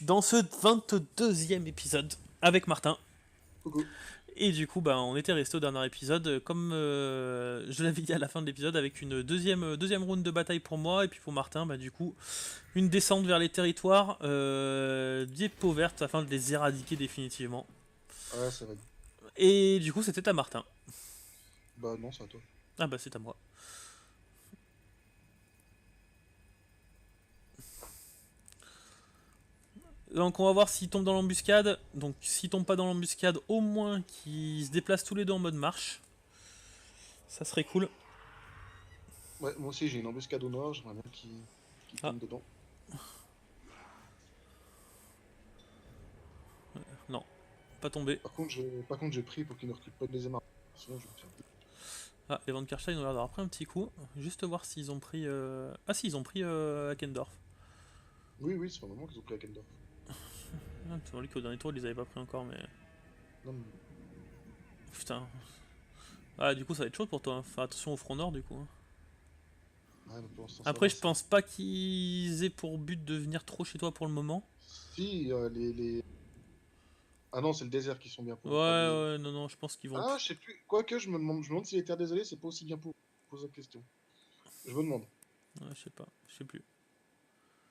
dans ce 22e épisode avec Martin. Coucou. Et du coup, on était resté au dernier épisode, comme je l'avais dit à la fin de l'épisode, avec une deuxième round de bataille pour moi, et puis pour Martin, du coup, une descente vers les territoires d'Ieppe verte afin de les éradiquer définitivement. Ouais, ça va. Et du coup, c'était à Martin. Bah non, c'est à toi. Ah c'est à moi. Donc on va voir s'il tombe dans l'embuscade. Donc s'il tombe pas dans l'embuscade, au moins qu'ils se déplacent tous les deux en mode marche. Ça serait cool. Ouais, moi aussi j'ai une embuscade au nord, j'aimerais bien qu'il tombe dedans. Non, pas tombé. Par contre, j'ai pris pour qu'il ne recule pas de deuxième arme. Sinon, je vais me faire. Ah, les Van Karstein ont l'air d'avoir pris un petit coup. Juste voir s'ils ont pris... Ah si, ils ont pris Hackendorf. Oui, c'est un moment qu'ils ont pris à Kendorf. Ah, tu vois, lui qu'au dernier tour, ils les avaient pas pris encore, mais... Non, mais... Putain. Ah, du coup, ça va être chaud pour toi. Hein. Fais attention au front nord, du coup. Hein. Ouais, mais pour l'instant, Après, ça je va, pense pas qu'ils aient pour but de venir trop chez toi pour le moment. Si, les... Ah non, c'est le désert qui sont bien pour Ouais, eux, pas les... ouais, non, je pense qu'ils vont... Ah, je sais plus. Quoique, je me demande si les terres désolées, c'est pas aussi bien pour poser la question. Je me demande. Ouais, je sais pas, je sais plus.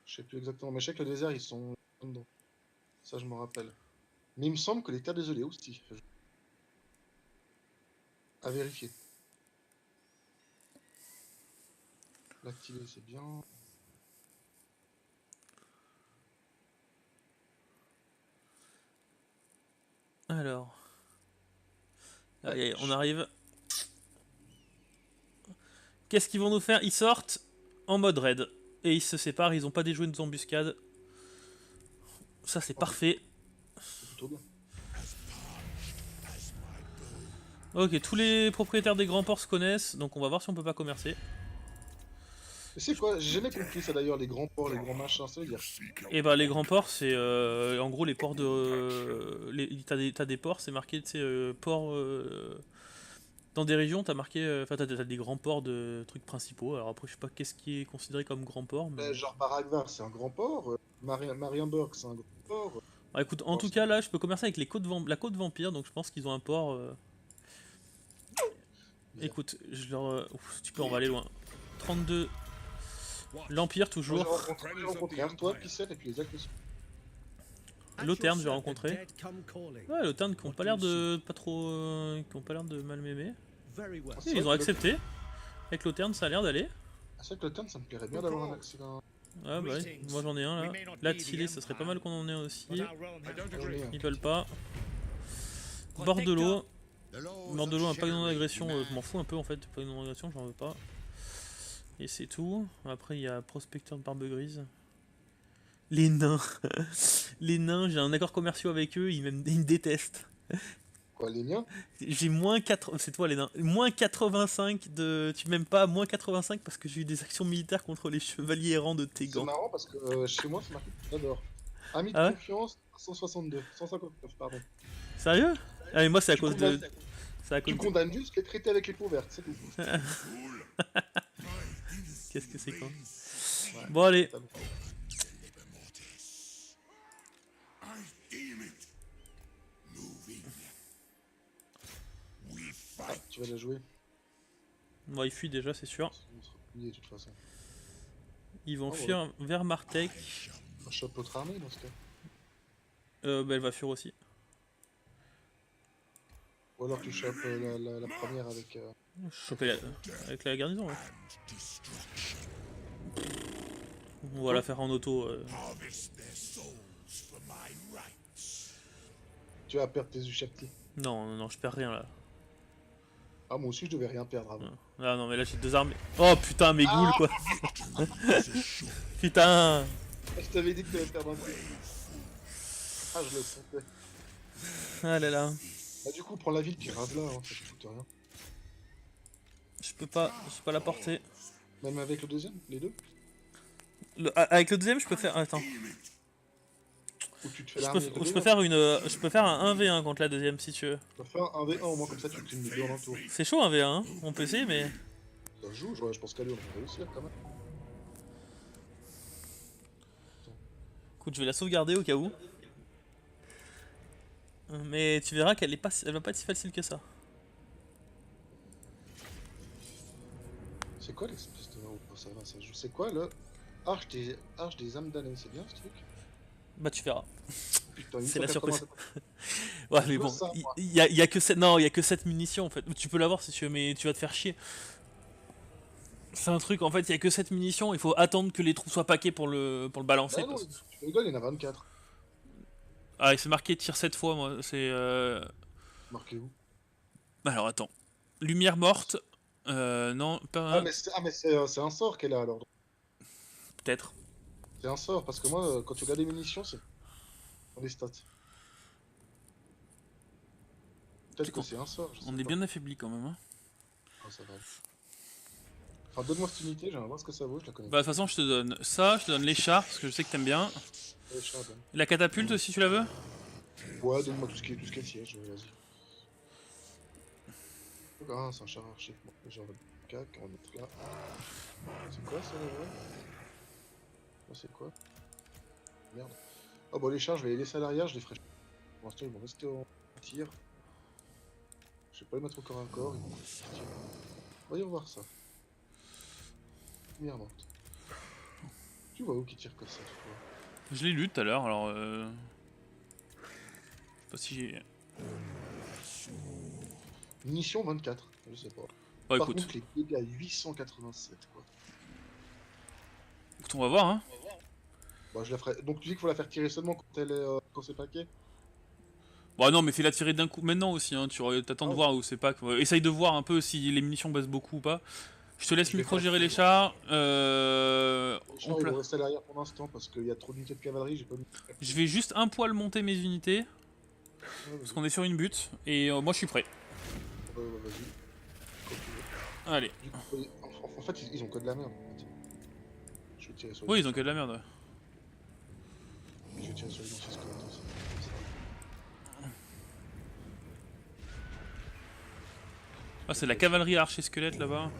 Je sais plus exactement. Mais je sais que le désert, ils sont dedans. Ça, je me rappelle. Mais il me semble que les terres désolées aussi. À vérifier. L'activer, c'est bien. Alors... Ouais, Allez, on arrive. Qu'est-ce qu'ils vont nous faire? Ils sortent en mode raid. Et ils se séparent, ils ont pas déjoué nos embuscades. Ça, c'est parfait. c'est plutôt bien. Ok, tous les propriétaires des grands ports se connaissent, donc on va voir si on peut pas commercer. Mais c'est quoi? J'ai jamais compris ça d'ailleurs, les grands ports, les grands machins, ça veut dire. Et les grands ports, c'est en gros les ports de. T'as des ports, c'est marqué, tu sais, ports. Dans des régions, t'as marqué. Enfin, t'as des grands ports de trucs principaux. Alors après, je sais pas qu'est-ce qui est considéré comme grand port, mais. Genre Baragvar, c'est un grand port. Marienburg, c'est un grand port. Ah, écoute, en Bon, tout cas, là, je peux commercer avec la côte vampire, donc je pense qu'ils ont un port. bizarre. Écoute, je leur. Ouf, tu peux, on va aller loin. 32. L'Empire, Moi, toujours. j'ai rencontré Artois, Pissel et puis les actes. L'Auterne, j'ai rencontré. Ouais, l'Auterne qui ont pas l'air de. Pas trop. Qui ont pas l'air de mal m'aimer. C'est Ils vrai ont que accepté. Avec l'Auterne, ça a l'air d'aller. C'est vrai que le thème, ça me plairait bien d'avoir un accès à Ah ouais, moi j'en ai un là. Là, Tilly, ça serait pas mal qu'on en ait un aussi. Ils veulent pas. Bordelot. Bordelot, un paquet d'agression, je m'en fous un peu en fait. Paquet d'agression, j'en veux pas. Et c'est tout. Après, il y a Prospecteur de Barbe Grise. Les nains. Les nains, j'ai un accord commercial avec eux, ils me détestent. Quoi, les miens? J'ai moins 4... C'est toi les nains. Moins 85 de... Tu m'aimes pas, moins 85 parce que j'ai eu des actions militaires contre les chevaliers errants de C'est Tégan. marrant parce que chez moi, c'est marqué j'adore. Ami de Ah ouais? confiance, 162. 159, pardon. Sérieux? Ah mais moi c'est à Tu cause de... condamnes, C'est à cause tu de... condamnes juste les traités avec les peaux vertes, c'est tout. Qu'est-ce que c'est quoi? Ouais, Bon allez. totalement. Ah, tu vas la jouer. Bon, ils fuient déjà, c'est sûr. On sera plié de toute façon. Ils vont Ah, fuir vers Martek. On chope l'autre armée dans ce cas. Elle va fuir aussi. Ou alors tu chopes la première avec. Choper avec la garnison, ouais. On va la faire en auto. Tu vas perdre tes Ushapti. Non, je perds rien là. Ah, moi aussi je devais rien perdre avant. Ah non, mais là j'ai deux armées. Oh putain, mes ghouls quoi. Putain. Je t'avais dit que tu allais perdre un coup. Ah, je le sentais. Ah là là. Bah, du coup, prends la ville puis rase-la, hein, ça te coûte rien. Je peux pas la porter. Même avec le deuxième, les deux. Avec le deuxième, je peux faire. Attends. Ou tu te fais l'armée. Je peux faire une. Je peux faire un 1v1 contre la deuxième si tu veux. Tu vas faire un V1 au moins, comme ça tu clean les deux en un tour. C'est chaud un V1, hein. On peut essayer, mais. Ça se joue, je pense qu'à lui on va réussir quand même. Écoute, je vais la sauvegarder au cas où. Mais tu verras qu'elle elle va pas être si facile que ça. C'est quoi l'espèce de... Oh, ça va, ça joue. C'est quoi le... Arche des âmes damnées, c'est bien ce truc? Bah tu verras. Putain, C'est la 880. surprise. Ouais Je mais veux bon, ça, moi. y a que 7... Non, il y a que 7 munitions en fait. Tu peux l'avoir si tu veux, mais tu vas te faire chier. C'est un truc, en fait, il y a que 7 munitions, il faut attendre que les trous soient paqués pour le balancer. Bah non, tu rigoles, il y en a 24. Ah, c'est marqué tire 7 fois, moi, c'est... Marquez où? Alors attends. Lumière morte. Non, Ah, pas... mais c'est un sort qu'elle a alors. Peut-être. C'est un sort, parce que moi, quand tu regardes les munitions, c'est dans les stats. Peut-être que c'est un sort, je sais On est pas. bien affaibli quand même. Hein. Ah, ça va. Enfin, donne-moi cette unité, j'aimerais voir ce que ça vaut, je la connais Bah, de pas. toute façon, je te donne ça, je te donne les chars, parce que je sais que t'aimes bien. Ouais, char, donne. La catapulte aussi, tu la veux? Ouais, donne-moi tout ce qui est siège, vas-y. Ah, c'est un char archer. Bon, j'en veux le cac, on va mettre là. C'est quoi ça, là, ouais? Là, c'est quoi? Merde. Ah, bon, les chars, je vais les laisser à l'arrière, je les ferai. Pour l'instant, ils vont rester en tir. Je vais pas les mettre au corps à corps, ils vont rester en tir. Voyons voir ça. Lumière morte. Tu vois où qui tire comme ça, tu vois? Je l'ai lu tout à l'heure, alors... Je sais pas si j'ai... Munition 24, je sais pas. Bah Par écoute, contre, les dégâts 887, quoi. écoute, on va voir, hein. Bah, je la ferai. Donc, tu dis qu'il faut la faire tirer seulement quand elle est, quand c'est paquet? Bah non, mais fais-la tirer d'un coup maintenant aussi, hein. T'attends Ah de ouais. voir où c'est pas... Essaye de voir un peu si les munitions baissent beaucoup ou pas. Je te laisse Je vais faire micro-gérer les tirer. chars. Les chars, ils vont rester à l'arrière pour l'instant parce qu'il y a trop d'unités de cavalerie, j'ai pas mis. Je vais juste un poil monter mes unités, Ouais, parce vas-y. qu'on est sur une butte, et moi je suis prêt. Vas-y, quand tu veux. Allez. Du coup, en fait, ils ont que de la merde. En fait. Je vais tirer sur les Oui, ils ont anciens. que de la merde. Ouais. Je vais tirer sur les anciens squelettes aussi. Comme ça. Ah, c'est de la cavalerie archer squelette là-bas.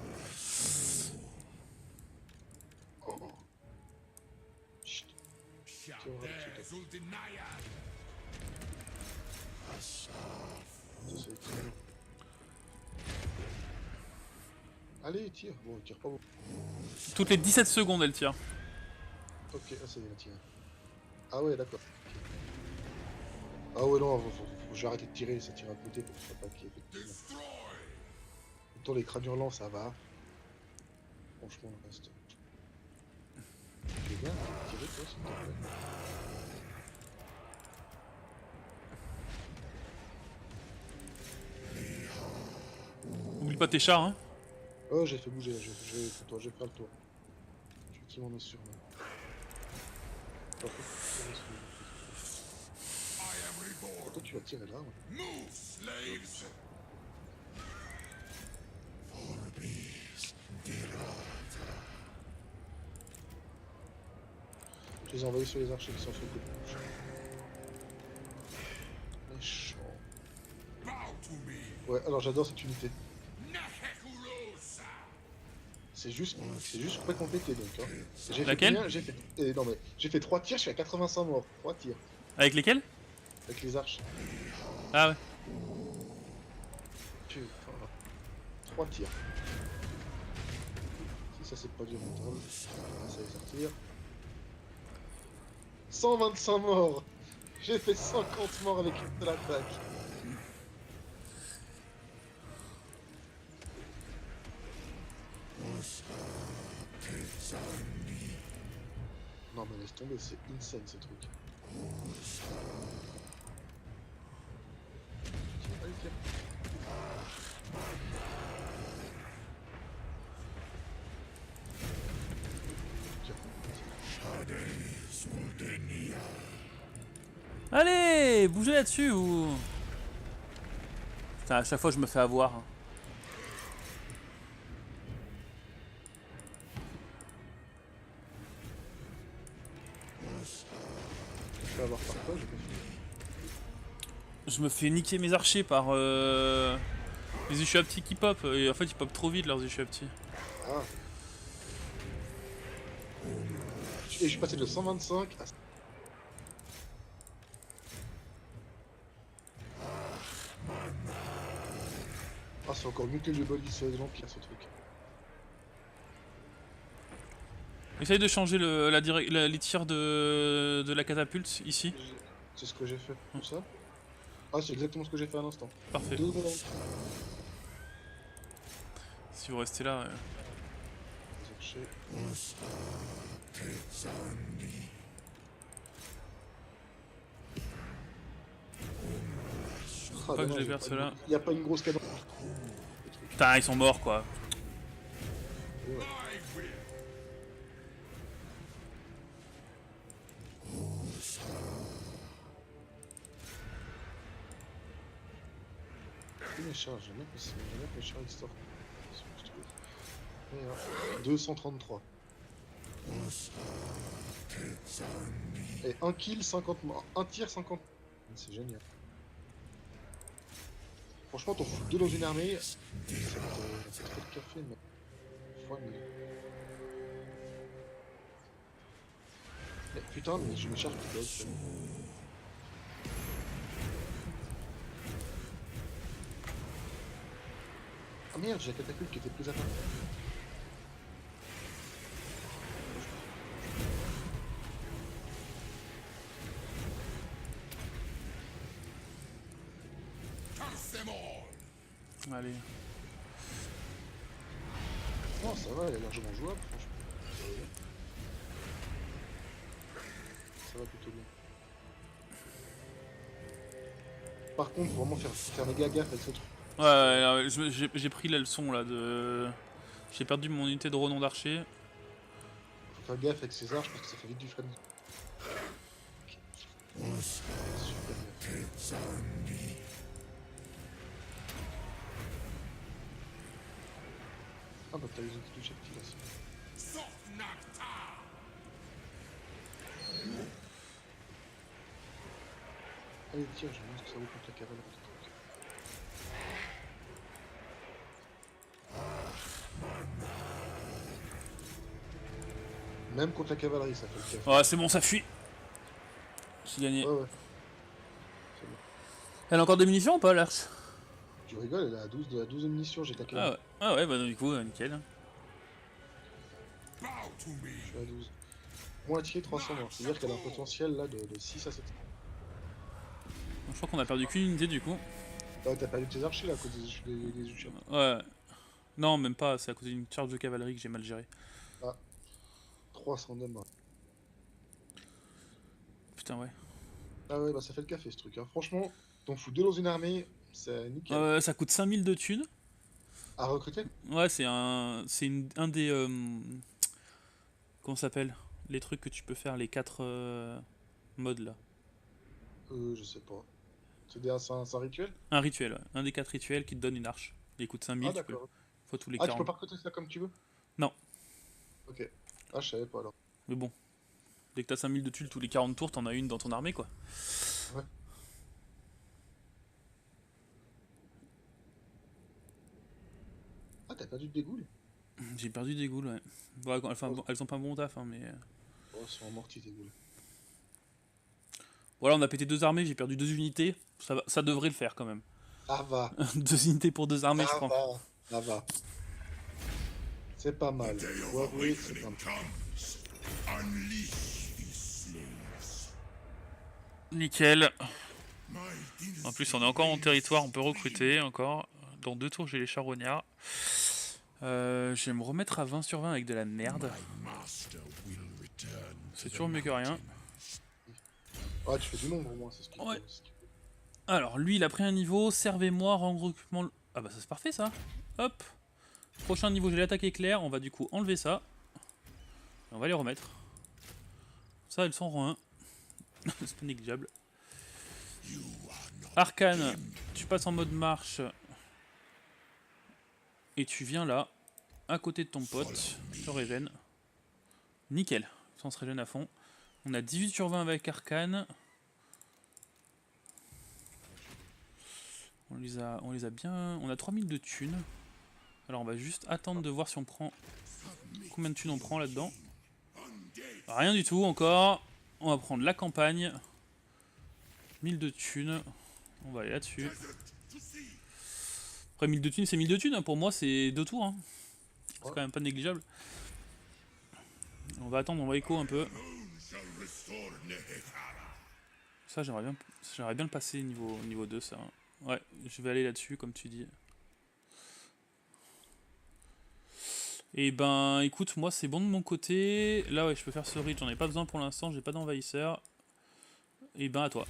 Oh, oh. Chut. Tire au ralenti, toi. Ça, c'est excellent. Allez, tire. Bon, tire pas beaucoup. Toutes les 17 secondes, elle tire. Ok, ah, ça y est, la tire. Ah ouais, d'accord. Ok. Ah ouais, non, faut que j'arrête de tirer, ça tire à côté pour que ce soit pas qui effectivement. Autant les crânes hurlants, ça va. Franchement, le reste. Tu veux bien tirer, toi, s'il te plaît? Oublie pas tes chars, hein. Oh, j'ai fait bouger, je vais faire le tour. Effectivement, on est sûr, là. Par contre, faut tirer sur les- toi, tu vas tirer là, ouais. Je les ai envoyés sur les archers qui sont sur le côté. Méchant. Ouais, alors j'adore cette unité. C'est juste pas compliqué donc. Hein. J'ai fait Laquelle? combien? Non mais j'ai fait 3 tirs, je suis à 85 morts. 3 tirs. Avec lesquels? Avec les arches. Ah ouais. Putain. 3 tirs. Si ça c'est pas du mental, ça va sortir. 125 morts. J'ai fait 50 morts avec une seule attaque. Non mais laisse tomber, c'est insane ce truc. Tiens, allez, tiens. Allez, bougez là-dessus ou... Putain, à chaque fois je me fais avoir. Hein. Je vais avoir par quoi, j'ai pas fini. Je me fais niquer mes archers par les issues à petits qui pop. Et en fait, ils pop trop vite leurs issues à petits. Ah. Et je suis passé de 125 à... C'est encore mieux que le Bolis de l'Empire, ce truc. Essaye de changer les tirs de la catapulte ici. C'est ce que j'ai fait. Tout ça. Ah, c'est exactement ce que j'ai fait à l'instant. Parfait. 2 secondes. Si vous restez là. Ah, Pas que je les perde ceux-là. Il n'y a pas une grosse cadence. Putain, ils sont morts quoi. Ouais. Mes charges, j'aime bien que mes charges ils sortent. 233. Et 1 kill, 50 morts. 1 tir, 50. C'est génial. Franchement, t'en fous 2 dans une armée, ça te fait le café, mais. Mais putain, mais je me charge qui bloque. Ah merde, j'ai la catapulte qui était plus à part. Allez. Non, ça va, elle est largement jouable, franchement. Ça va plutôt bien. Par contre, faut vraiment faire méga gaffe avec ce truc. Ouais, j'ai pris la leçon là de. J'ai perdu mon unité de renom d'archer. Faut faire gaffe avec ces arches parce que ça fait vite du fun. Super bien. Ah bah t'as les outils du chef là. Allez tiens, je pense que ça vaut contre la cavalerie. Même contre la cavalerie ça fait le café. Ouais, c'est bon, ça fuit. J'ai gagné. Ouais. C'est bon. Elle a encore des munitions ou pas, l'arche? Tu rigoles, elle a 12 de 12 munitions, j'ai taqué. Ah ouais, bah du coup, nickel. Je suis à 12. Moitié 300 morts, c'est-à-dire qu'elle a un potentiel là de 6 à 7. Je crois qu'on a perdu qu'une unité du coup. Ah ouais, t'as perdu tes archers là à cause des Uchiha. Ouais. Non, même pas, c'est à cause d'une charge de cavalerie que j'ai mal gérée. Ah. 300 de morts. Putain, ouais. Ah ouais, bah ça fait le café ce truc. Hein. Franchement, t'en fous 2 dans une armée, c'est nickel. Ça coûte 5000 de thunes. À recruter? Ouais, c'est un des comment ça s'appelle? Les trucs que tu peux faire, les 4 modes là. Je sais pas. C'est un rituel? Un rituel, ouais. Un des 4 rituels qui te donne une arche. Il coûte 5000, Ah tu peux. d'accord. Faut tous les Ah, tu 40. peux pas recruter ça comme tu veux? Non. Ok. Ah, je savais pas alors. Mais bon. Dès que t'as 5000 de tuiles tous les 40 tours, t'en as une dans ton armée quoi. Ouais. Ah, t'as perdu de dégoût? J'ai perdu des ghouls, ouais. Bon, elles ont pas un bon taf, hein, mais. Oh, elles sont amortis tes goules. Voilà, on a pété 2 armées, j'ai perdu 2 unités. Ça devrait le faire quand même. Ça va. 2 unités pour 2 armées, je prends. Ça va. C'est pas mal. Faut avouer, c'est pas mal. Nickel. En plus, on est encore en territoire, on peut recruter encore. Dans 2 tours, j'ai les charognards. Je vais me remettre à 20 sur 20 avec de la merde. C'est toujours mieux que rien. Ouais, tu fais du nombre au moins, c'est ce qu'il faut. Ouais. Alors, lui, il a pris un niveau. Servez-moi, regroupement. Ah bah, ça c'est parfait ça. Hop. Prochain niveau, j'ai l'attaque éclair. On va du coup enlever ça. Et on va les remettre. Ça, elles sont rang 1. C'est pas négligeable. Arcane, tu passes en mode marche. Et tu viens là, à côté de ton pote. Je régène. Nickel. Ça, on se régène à fond. On a 18 sur 20 avec Arcane. On les a bien. On a 3000 de thunes. Alors on va juste attendre de voir si on prend. Combien de thunes on prend là-dedans. Rien du tout encore. On va prendre la campagne. 1000 de thunes. On va aller là-dessus. Après 1000 de thunes, c'est 1000 de thunes, hein. Pour moi c'est 2 tours. Hein. C'est Ouais. quand même pas négligeable. On va attendre, on va écho un peu. Ça j'aimerais bien le passer niveau 2 ça. Ouais, je vais aller là-dessus comme tu dis. Et ben écoute, moi c'est bon de mon côté. Là ouais, je peux faire ce reach, j'en ai pas besoin pour l'instant, j'ai pas d'envahisseur. Et ben à toi.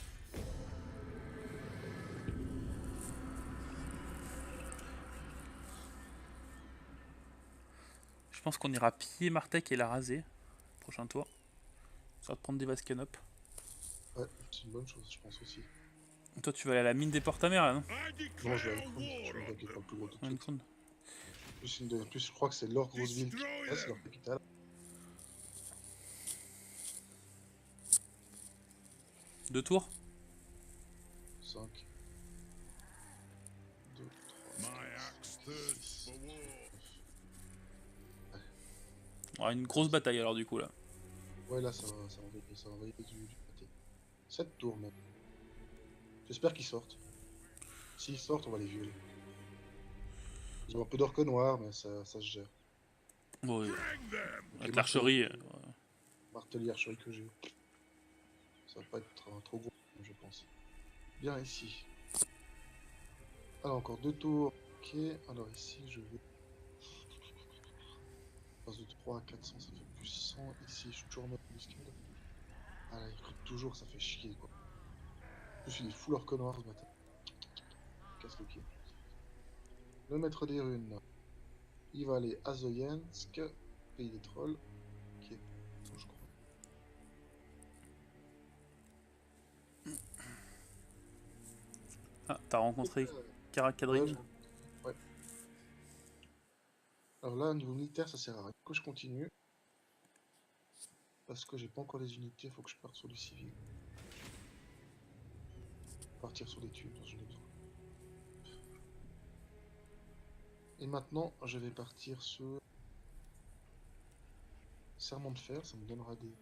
Je pense qu'on ira piller Martek et la raser. Prochain tour. Ça va te prendre des Vascan up. Ouais, c'est une bonne chose, je pense aussi. Toi tu vas aller à la mine des portes à mer là, non? Non, je vais à Uncrown, je me bloque pas le plus gros tout de suite. Uncrown. En plus, je crois que c'est leur grosse ville qui reste, leur capitale. Deux tours. 5, 2, 3, 4, 6, 9. Ouais, une grosse bataille alors du coup là. Ouais, là, ça va envoyer du pâté. 7 tours même. J'espère qu'ils sortent. S'ils sortent, on va les violer. Ils ont un peu d'orque noir, mais ça se gère. Bon, ouais. Donc, Avec les l'archerie. martelis archerie que j'ai. Ça va pas être un trop gros, je pense. Bien ici. Alors, encore 2 tours. Ok, alors ici, je vais. Passe de 3 à 400, ça fait plus 100. Ici, je suis toujours en mode embuscade. Ah là, il recrute toujours, ça fait chier quoi. En plus, il est full orque noir ce matin. Casse le pied. Le maître des runes. Il va aller à Zoyensk, pays des trolls. Qui est. Je crois. Ah, t'as rencontré Ouais, Karakadrin. ouais. Alors là, au niveau militaire, ça sert à rien. Du coup, je continue. Parce que j'ai pas encore les unités, faut que je parte sur du civil. Partir sur des tubes, j'en ai besoin. Et maintenant, je vais partir sur serment de fer, ça me donnera des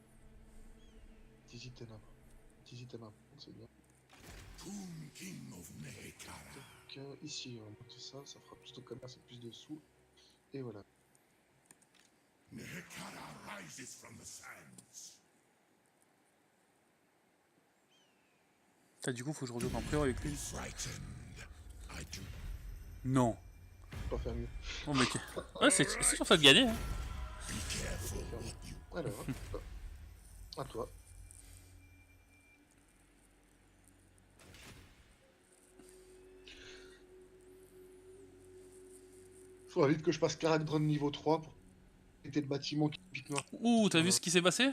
petits items à prendre, c'est bien. Donc ici, on va monter ça, ça fera plus de commerce et plus de sous. Et voilà. T'as du coup faut que je rejoue en priori avec lui. Non. Pas faire mieux. Oh mec. Ouais, c'est sûr ça de gagner. Hein. Alors, à toi. Faudra vite que je passe Karakdron niveau 3 pour éviter le bâtiment qui pique noir. Ouh, t'as vu ce qui s'est passé?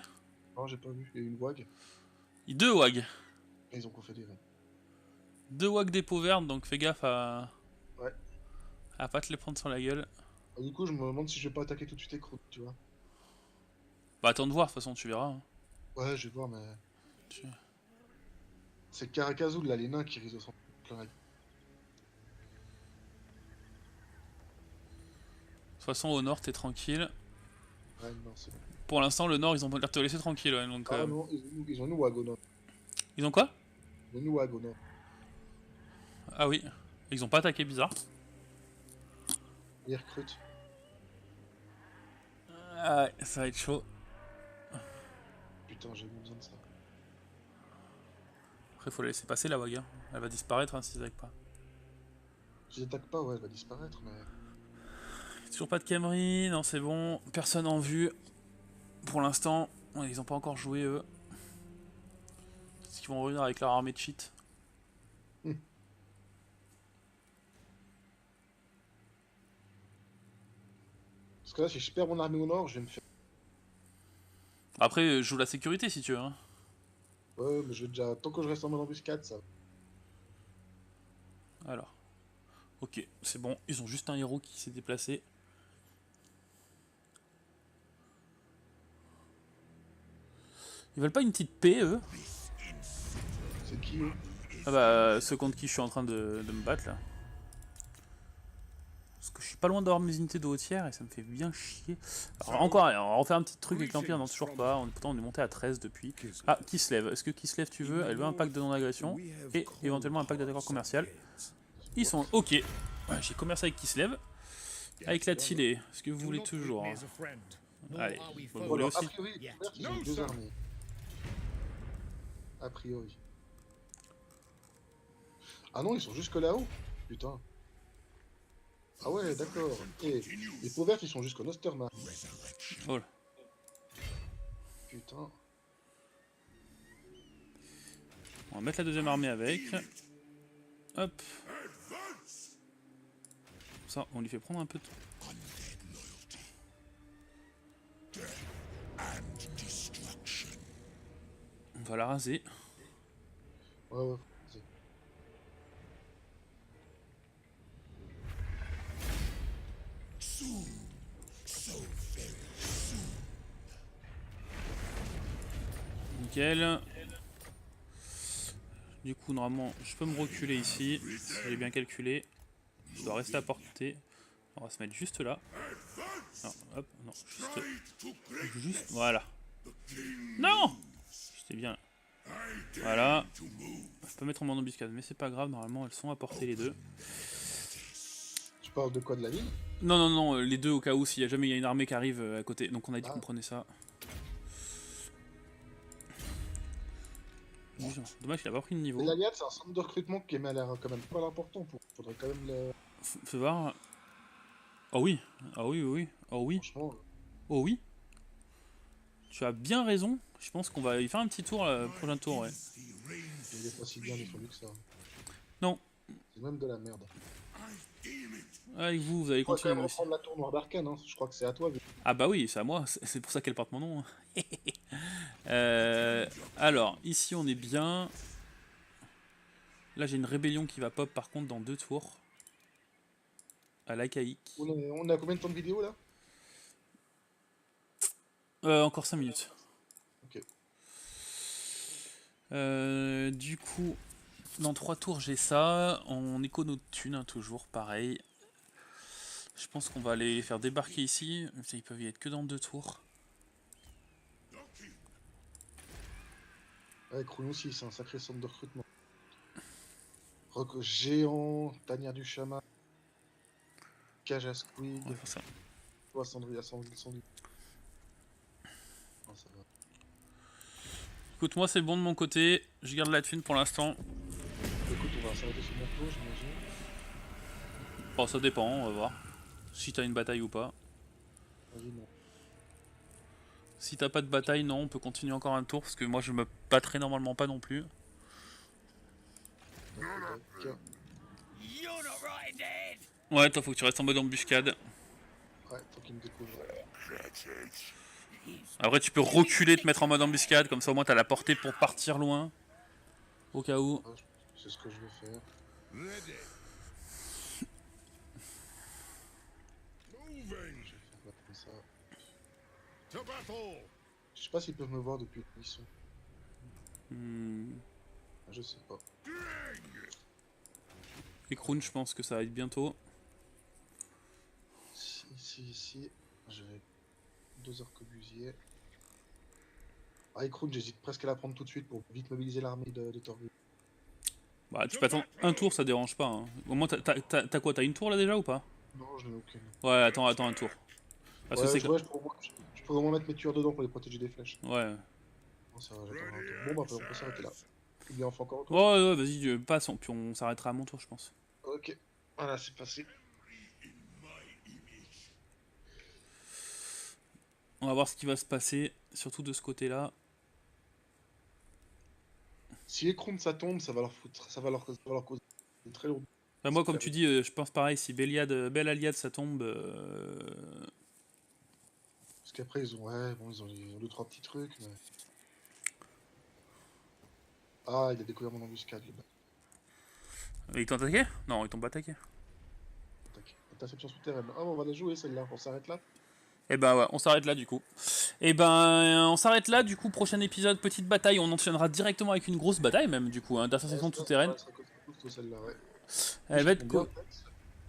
Non, j'ai pas vu, il y a eu une wag. Deux wags. Et ils ont confédéré. Deux wags des peaux vertes, donc fais gaffe à. Ouais. À pas te les prendre sur la gueule. Et du coup, je me demande si je vais pas attaquer tout de suite Écroute, tu vois. Bah attends de voir, de toute façon tu verras. Hein. Ouais, je vais voir, mais. Tu... C'est Karakazul, là, les nains qui risquent de s'en plein la gueule. De toute façon au nord t'es tranquille. Ouais, non, c'est bon. Pour l'instant le nord ils ont l'air de te laisser tranquille. Ouais, donc, Ah non, ils ont une wag au nord. Ils ont quoi? Ils ont une wag au nord. Ah oui. Ils ont pas attaqué, bizarre. Ils recrutent. Ah ouais, ça va être chaud. Putain, j'ai besoin de ça. Après faut la laisser passer la wag. Hein. Elle va disparaître hein, si ils attaquent pas. Si j'attaque pas, ouais, elle va disparaître, mais. Toujours pas de Camry, non c'est bon. Personne en vue. Pour l'instant, ouais, ils ont pas encore joué eux. Est-ce qu'ils vont revenir avec leur armée de cheat? Parce que là, si je perds mon armée au nord, je vais me faire. Après, je joue la sécurité si tu veux. Hein. Ouais, mais je vais déjà. Tant que je reste en mode embuscade, ça va. Alors. Ok, c'est bon. Ils ont juste un héros qui s'est déplacé. Ils veulent pas une petite paix, eux? C'est qui, eux? Ah bah, ceux contre qui je suis en train de me battre, là. Parce que je suis pas loin d'avoir mes unités de haut tiers et ça me fait bien chier. Alors, encore, on va refaire un petit truc avec l'Empire, non, toujours pas. Pourtant, on est monté à 13 depuis. Ah, Kislev. Est-ce que Kislev, tu veux? Elle veut un pacte de non-agression et éventuellement un pacte d'accord commercial. Ils sont ok. Ouais, j'ai commerce avec qui se lève. Avec la Tillet, est-ce que vous voulez toujours? Allez, vous Bon, voulez alors, a aussi? priori, ils ont 2 armées. A priori. Ah non, ils sont jusque là-haut. Putain. Ah ouais, d'accord. Et les peaux vertes, ils sont jusqu'au Nosterman. Oh là. Putain. On va mettre la deuxième armée avec. Hop. Ça, on lui fait prendre un peu de... On va la raser. Ouais, ouais. Vas-y. Nickel. Du coup, normalement, je peux me reculer ici. Si j'ai bien calculé. Je dois rester à portée. On va se mettre juste là. Non, hop, non, juste, voilà. Non! J'étais bien. Voilà. Je peux mettre en mode embuscade, mais c'est pas grave, normalement elles sont à portée les deux. Tu parles de quoi, de la ville? Non, non, non, les deux au cas où, s'il y a jamais il y a une armée qui arrive à côté. Donc on a dit qu'on prenait ça. Dommage qu'il a pas pris de niveau. L'Aliade, c'est un centre de recrutement qui m'a l'air quand même pas important. Faudrait quand même le. Fais voir. Oh oui, ah oui, oui, oui, oh oui, Franchement. oh oui. Tu as bien raison. Je pense qu'on va y faire un petit tour le prochain tour, ouais. Il est pas si bien défendu que ça. Non. C'est même de la merde. Avec vous, vous allez On va quand continuer même aussi. reprendre la tour noire d'Arcane, hein. Je crois que c'est à toi. Ah bah oui, c'est à moi, c'est pour ça qu'elle porte mon nom. Alors, ici on est bien. Là j'ai une rébellion qui va pop par contre dans 2 tours. À l'Achaïque. On a combien de temps de vidéo là? Encore 5 minutes. Ok. Du coup, dans 3 tours j'ai ça. En écono de thunes, hein, toujours pareil. Je pense qu'on va aller les faire débarquer ici. Ils peuvent y être que dans 2 tours. Ouais, Chrono aussi, c'est un sacré centre de recrutement. Roc géant, tanière du chaman, cage à squig, On va faire ça. cendrier à cendrier. Non, ça va. Écoute, moi c'est bon de mon côté. Je garde la thune pour l'instant. Écoute, on va s'arrêter sur mon tour, j'imagine. Bon, ça dépend, on va voir. Si t'as une bataille ou pas. Vas-y, non. Si t'as pas de bataille, non, on peut continuer encore un tour parce que moi je me battrai normalement pas non plus. Ouais, toi faut que tu restes en mode embuscade. Ouais, faut qu'il me découvre. Après tu peux reculer, te mettre en mode embuscade, comme ça au moins t'as la portée pour partir loin. Au cas où. Ouais, c'est ce que je vais faire. Je vais faire comme ça. Je sais pas s'ils peuvent me voir depuis où ils sont. Je sais pas. Les Kroon, je pense que ça va être bientôt. Ici. J'ai 2 arquebusiers. Ah, Kroon, j'hésite presque à la prendre tout de suite pour vite mobiliser l'armée de Torvald. Bah tu peux attendre un tour, ça dérange pas. Hein. Au moins t'as quoi? T'as une tour là déjà ou pas? Non, je n'ai aucune. Ouais, attends un tour. Parce ouais, que c'est je peux vraiment mettre mes tueurs dedans pour les protéger des flèches. Ouais. Bon, ça va, j'attends un tour. Bon, bah, on peut s'arrêter là. Ou bien on fait encore un tour. Ouais, vas-y, passe, puis on s'arrêtera à mon tour, je pense. Ok, voilà, c'est passé. On va voir ce qui va se passer, surtout de ce côté-là. Si les Kroon ça tombe, ça va leur causer une très lourde. Enfin, moi, comme tu dis, je pense pareil, si Belle Aliade ça tombe. Parce qu'après, ils ont 2-3 petits trucs. Mais... Ah, il a découvert mon embuscade, le bâtard. Ils t'ont attaqué? Non, ils t'ont pas attaqué. Interception souterraine. Ah, bon, on va la jouer celle-là, on s'arrête là. Et ben ouais, on s'arrête là du coup. Et ben on s'arrête là du coup, prochain épisode, petite bataille, on enchaînera directement avec une grosse bataille même du coup, hein, d'intersection souterraine. Elle va être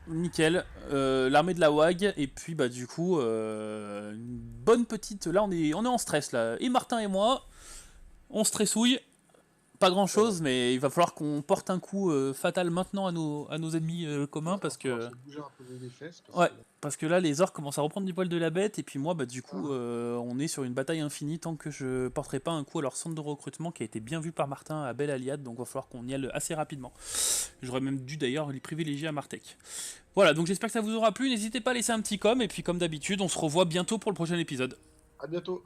nickel, l'armée de la WAG, et puis bah du coup, une bonne petite, là on est en stress là, et Martin et moi, on stressouille, pas grand chose, mais il va falloir qu'on porte un coup fatal maintenant à nos ennemis communs parce que. Bouger un peu les fesses, Ouais, parce que là les orques commencent à reprendre du poil de la bête et puis moi bah du coup on est sur une bataille infinie tant que je porterai pas un coup à leur centre de recrutement qui a été bien vu par Martin à Belle Aliade, donc il va falloir qu'on y aille assez rapidement. J'aurais même dû d'ailleurs les privilégier à Martek. Voilà, donc j'espère que ça vous aura plu, n'hésitez pas à laisser un petit com et puis comme d'habitude on se revoit bientôt pour le prochain épisode. À bientôt.